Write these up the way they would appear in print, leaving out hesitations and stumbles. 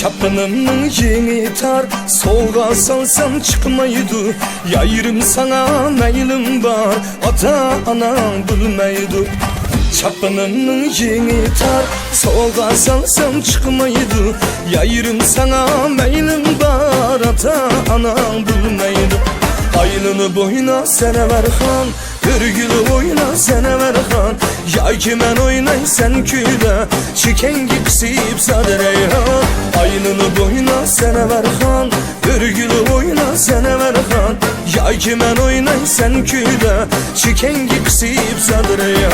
Çapınımın yeni tar, solga salsam çıkmaydı. Yayırım sana meylim var, ata anam bilmeydi. Çapınımın yeni tar, solga salsam çıkmaydı. Yayırım sana meylim var, ata anam bilmeydi. Aylını boyuna SanavarHan, bir gül oyna SanavarHan. Yay ki men oynay sen küyle, çikengi kısıp sadreyhan. Aylını boyuna SanavarHan, bir gül oyna SanavarHan. Yay ki men oynay sen küyle, çikengi kısıp sadreyhan.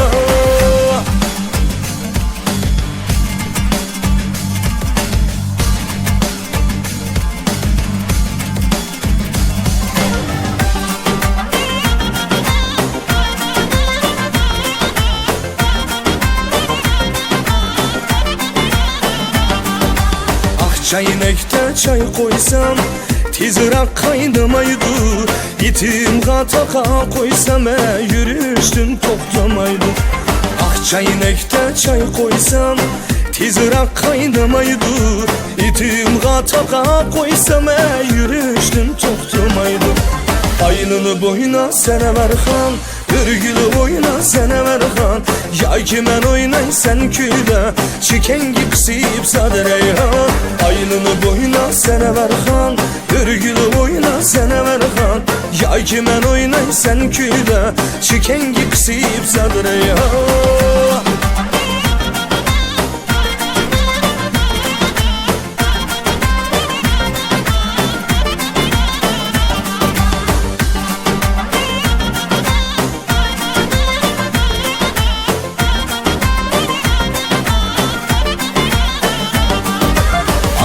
Çaynekte çay koysam tizrak kaynamaydı. İtim kataka koysam yürüyüştüm toktamaydı. Ah çaynekte çay koysam tizrak kaynamaydı. İtim kataka koysam yürüyüştüm toktamaydı. Aylını boyuna SanavarHan, bir gül oyna SanavarHan. Yay ki men oynay sen küyle, çikengi kısıp sadreyhan. Aylını boyuna SanavarHan, bir gül oyna SanavarHan. Yay ki men oynay sen küyle, çikengi kısıp sadreyhan.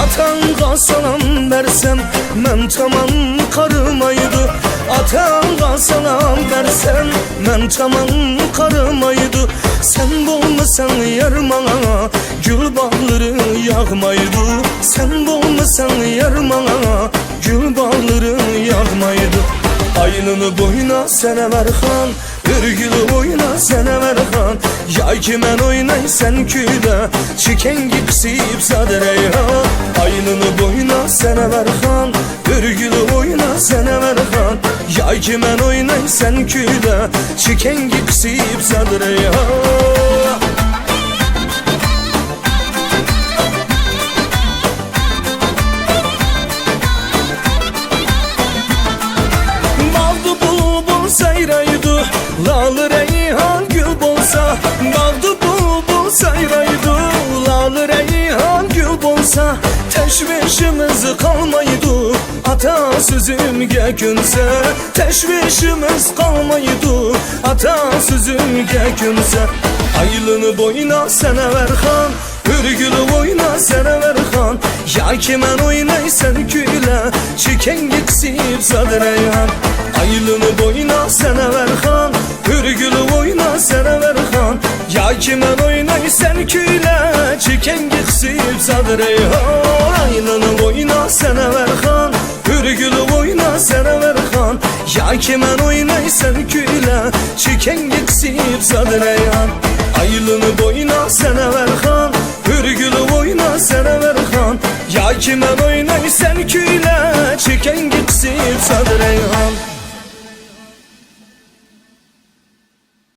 Atanga salam versem men tamam karımaydı. Atanga salam versem men tamam karımaydı. Sen bulmasan yarmana gül bağları yağmaydı. Sen bulmasan yarmana gül bağları yağmaydı. Aylını boyuna SanavarHan, bir gül oyna SanavarHan. Yay ki men oynay sen küyle, çikengi kısıp sadreyhan. Aylını boyuna SanavarHan, bir gül oyna SanavarHan. Yay ki men oynay sen küyle, çikengi kısıp sadreyhan. Sayraydı, lalı reyhan gül bolsa. Bağdı bulbul sayraydı, lalı reyhan gül bolsa. Teşvişimiz kalmaydı, ata sözümge günse. Teşvişimiz kalmaydı, ata sözümge günse. Aylını boyuna SanavarHan, bir gül oyna SanavarHan. Yay ki men oynay sen küyle, çikengi kısıp sadreyhan. Aylını boyuna SanavarHan, bir gül oyna SanavarHan. Yay ki men oynay sen küyle, çikengi kısıp sadreyhan. Aylını boyuna SanavarHan, bir gül oyna SanavarHan. Yay ki men oynay sen küyle, çikengi kısıp sadreyhan. Aylını boyuna SanavarHan, bir gül oyna SanavarHan. Yay ki men oynay sen küyle, çikengi kısıp sadreyhan.